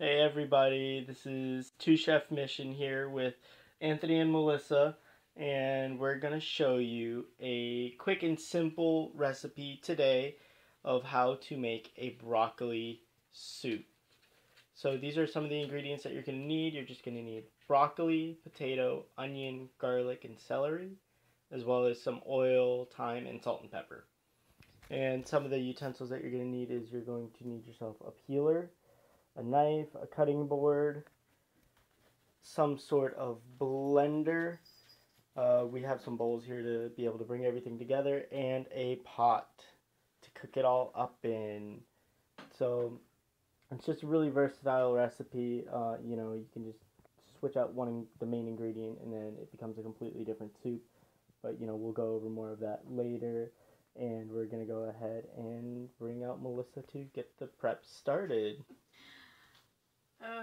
Hey everybody, this is Two Chef Mission here with Anthony and Melissa, and we're going to show you a quick and simple recipe today of how to make a broccoli soup. So these are some of the ingredients that you're going to need. You're just going to need broccoli, potato, onion, garlic, and celery, as well as some oil, thyme, and salt and pepper. And some of the utensils that you're going to need is you're going to need yourself a peeler, a knife, a cutting board, some sort of blender. We have some bowls here to be able to bring everything together, and a pot to cook it all up in. So it's just a really versatile recipe. You can just switch out the main ingredient and then it becomes a completely different soup. But we'll go over more of that later. And we're going to go ahead and bring out Melissa to get the prep started.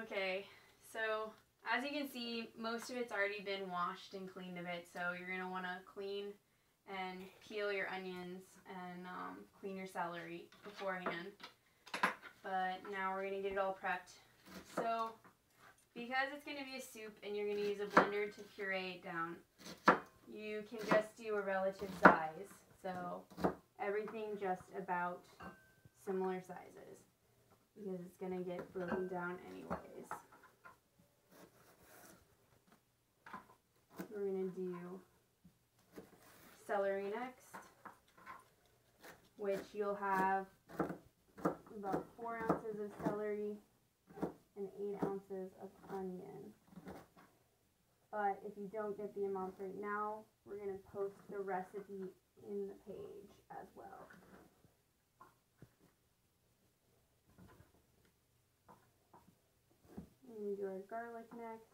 Okay, so as you can see, most of it's already been washed and cleaned a bit, so you're going to want to clean and peel your onions and clean your celery beforehand. But now we're going to get it all prepped. So because it's going to be a soup and you're going to use a blender to puree it down, you can just do a relative size. So everything just about similar sizes, because it's going to get broken down anyways. We're going to do celery next, which you'll have about 4 ounces of celery and 8 ounces of onion. But if you don't get the amounts right now, we're going to post the recipe in the page as well. We're going to do our garlic next.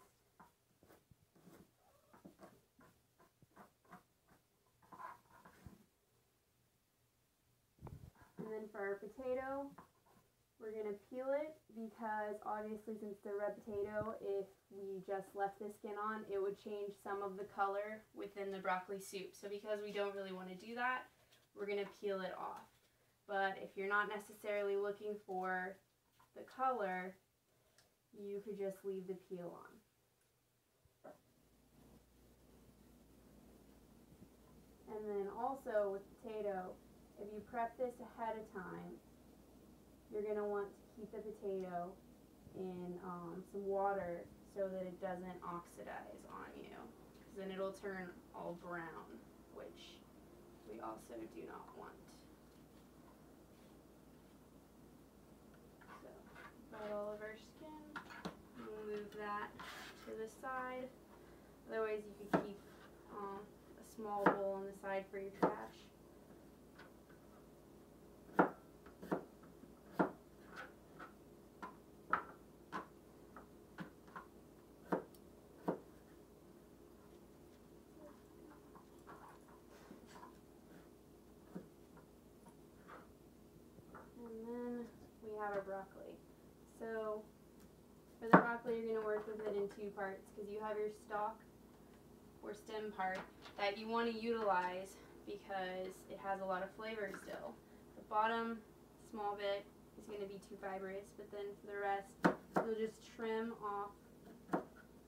And then for our potato, we're going to peel it, because obviously since the red potato, if we just left the skin on, it would change some of the color within the broccoli soup. So because we don't really want to do that, we're going to peel it off. But if you're not necessarily looking for the color, you could just leave the peel on. And then also with potato, if you prep this ahead of time, you're going to want to keep the potato in some water so that it doesn't oxidize on you, because then it'll turn all brown, which we also do not want. So, got all of our skin. We'll move that to the side. Otherwise, you could keep a small bowl on the side for your trash. And then we have our broccoli. So for the broccoli, you're going to work with it in 2 parts, because you have your stalk or stem part that you want to utilize because it has a lot of flavor still. The bottom small bit is going to be too fibrous, but then for the rest, you'll just trim off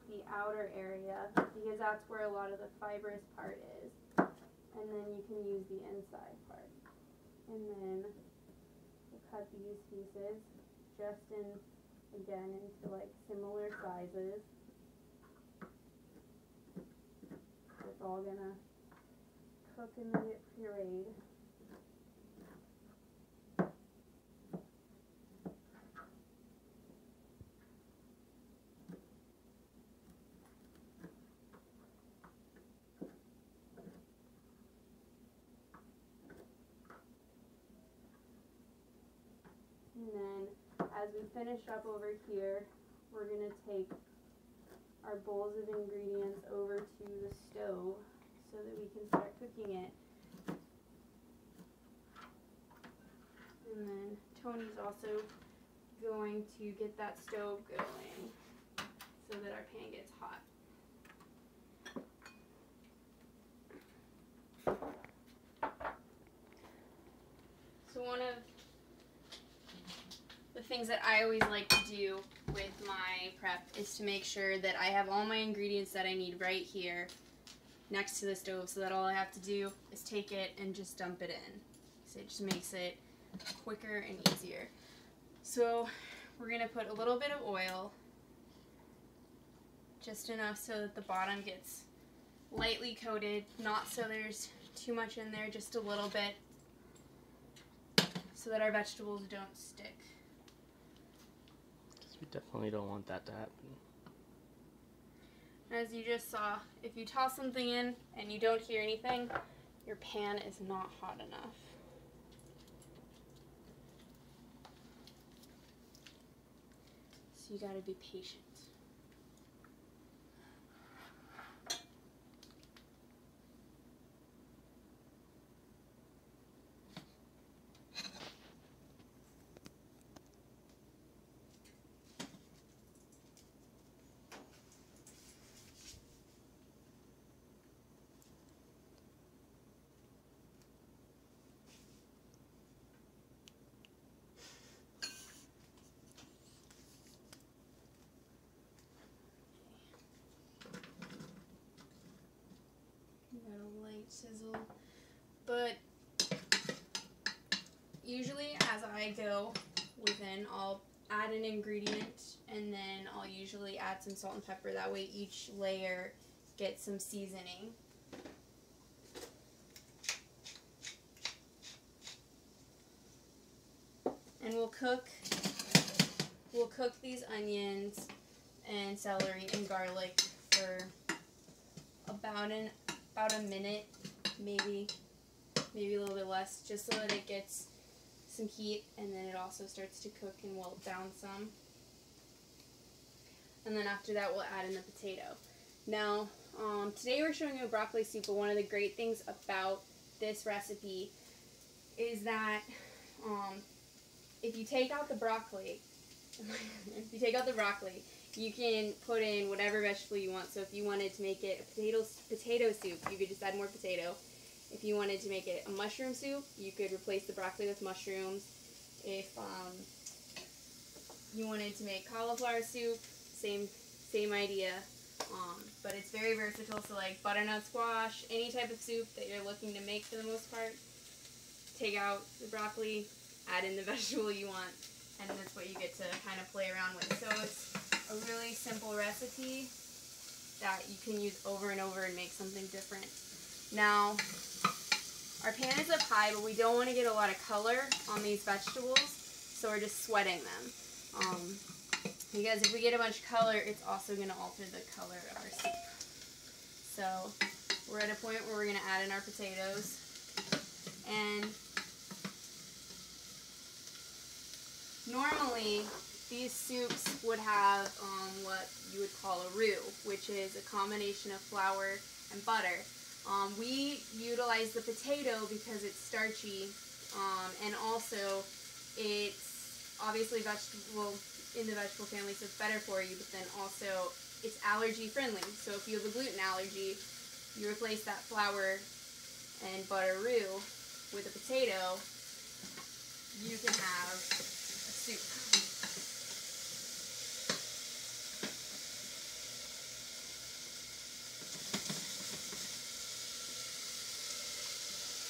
the outer area, because that's where a lot of the fibrous part is. And then you can use the inside part. And then we'll cut these pieces just again into like similar sizes. It's all gonna cook and then get pureed. And then as we finish up over here, we're going to take our bowls of ingredients over to the stove so that we can start cooking it. And then Tony's also going to get that stove going so that our pan gets hot. So one of the things that I always like to do with step is to make sure that I have all my ingredients that I need right here next to the stove, so that all I have to do is take it and just dump it in. So it just makes it quicker and easier. So we're going to put a little bit of oil, just enough so that the bottom gets lightly coated, not so there's too much in there, just a little bit, so that our vegetables don't stick. Because we definitely don't want that to happen. As you just saw, if you toss something in and you don't hear anything, your pan is not hot enough. So you gotta be patient. Got a light sizzle, but usually as I go within, I'll add an ingredient and then I'll usually add some salt and pepper. That way each layer gets some seasoning. And we'll cook these onions and celery and garlic for about a minute, maybe a little bit less, just so that it gets some heat and then it also starts to cook and wilt down some. And then after that we'll add in the potato. Now, today we're showing you a broccoli soup, but one of the great things about this recipe is that if you take out the broccoli, you can put in whatever vegetable you want. So if you wanted to make it a potato soup, you could just add more potato. If you wanted to make it a mushroom soup, you could replace the broccoli with mushrooms. If you wanted to make cauliflower soup, same idea. But it's very versatile, so like butternut squash, any type of soup that you're looking to make for the most part, take out the broccoli, add in the vegetable you want, and that's what you get to kind of play around with. So it's a really simple recipe that you can use over and over and make something different. Now, our pan is up high, but we don't want to get a lot of color on these vegetables, so we're just sweating them. Because if we get a bunch of color, it's also going to alter the color of our soup. So we're at a point where we're going to add in our potatoes. And normally, these soups would have what you would call a roux, which is a combination of flour and butter. We utilize the potato because it's starchy, and also it's obviously in the vegetable family, so it's better for you, but then also it's allergy friendly. So if you have a gluten allergy, you replace that flour and butter roux with a potato, you can have a soup.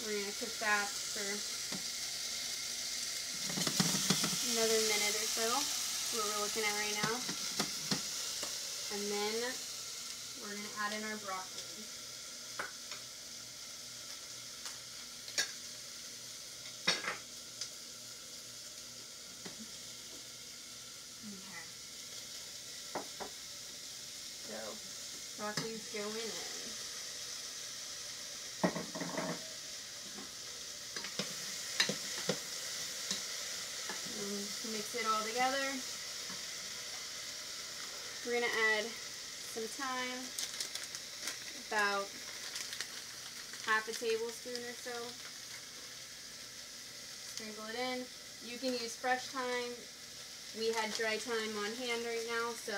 We're going to cook that for another minute or so. That's what we're looking at right now. And then we're going to add in our broccoli. Okay. So, broccoli's going in. Mix it all together. We're going to add some thyme, about half a tablespoon or so. Sprinkle it in. You can use fresh thyme. We had dry thyme on hand right now, so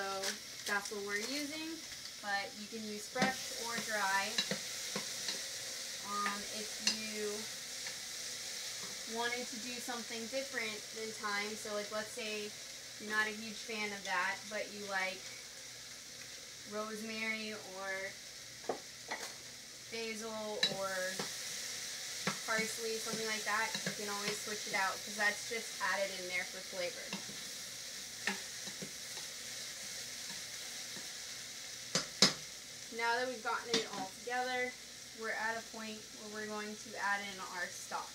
that's what we're using. But you can use fresh or dry. If you wanted to do something different than thyme, so like let's say you're not a huge fan of that, but you like rosemary or basil or parsley, something like that, you can always switch it out because that's just added in there for flavor. Now that we've gotten it all together, we're at a point where we're going to add in our stock.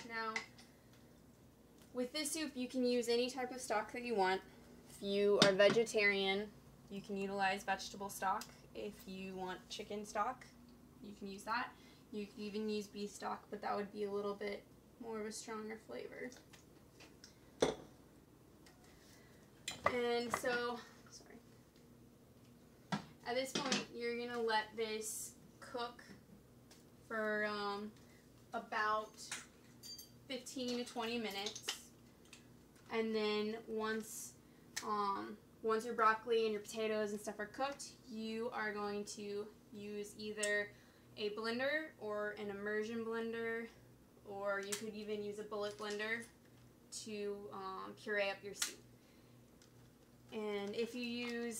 Now, with this soup, you can use any type of stock that you want. If you are vegetarian, you can utilize vegetable stock. If you want chicken stock, you can use that. You can even use beef stock, but that would be a little bit more of a stronger flavor. And so, sorry. At this point, you're gonna let this cook for about 15 to 20 minutes. And then once your broccoli and your potatoes and stuff are cooked, you are going to use either a blender or an immersion blender, or you could even use a bullet blender to puree up your soup. And if you're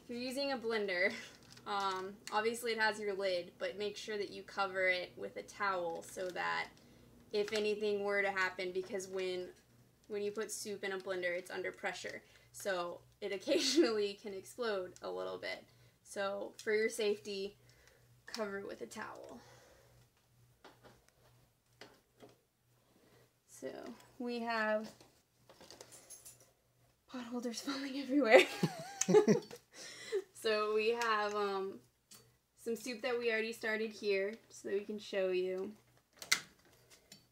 using a blender, obviously it has your lid, but make sure that you cover it with a towel so that if anything were to happen, because when you put soup in a blender, it's under pressure, so it occasionally can explode a little bit. So for your safety, cover it with a towel. So we have pot holders falling everywhere. So we have some soup that we already started here, so that we can show you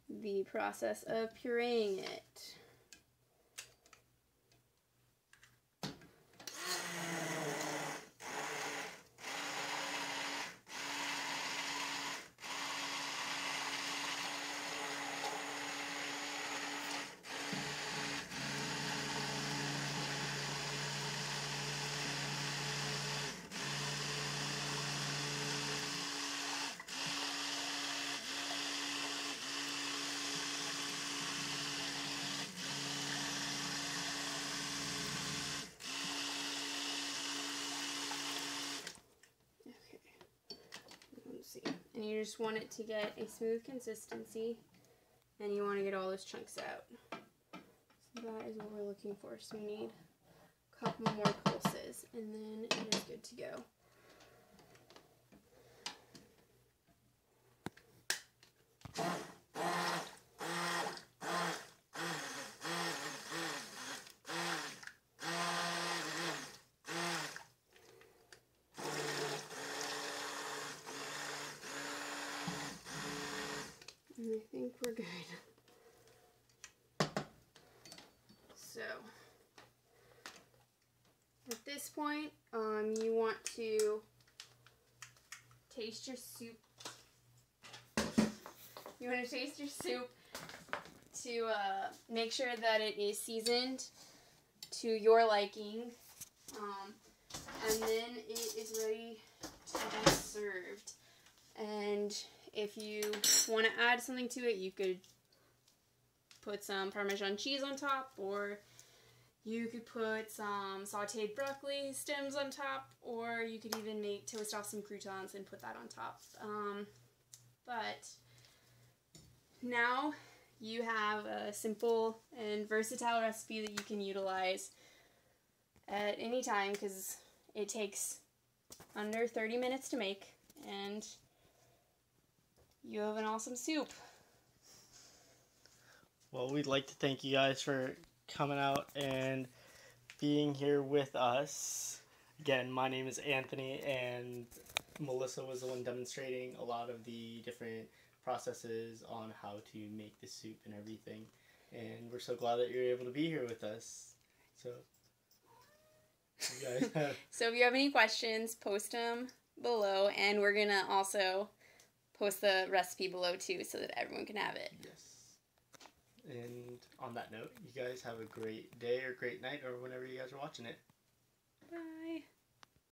the process of pureeing it. And you just want it to get a smooth consistency, and you want to get all those chunks out. So that is what we're looking for. So we need a couple more pulses, and then it is good to go. I think we're good. So, at this point, you want to taste your soup. You want to taste your soup to make sure that it is seasoned to your liking, and then it is ready to be served. And if you want to add something to it, you could put some Parmesan cheese on top, or you could put some sauteed broccoli stems on top, or you could even toast off some croutons and put that on top. But now you have a simple and versatile recipe that you can utilize at any time, because it takes under 30 minutes to make, and you have an awesome soup. Well, we'd like to thank you guys for coming out and being here with us. Again, my name is Anthony, and Melissa was the one demonstrating a lot of the different processes on how to make the soup and everything. And we're so glad that you're able to be here with us. So, you guys have... So if you have any questions, post them below, and we're going to also post the recipe below too, so that everyone can have it. Yes. And on that note, you guys have a great day or great night or whenever you guys are watching it. Bye.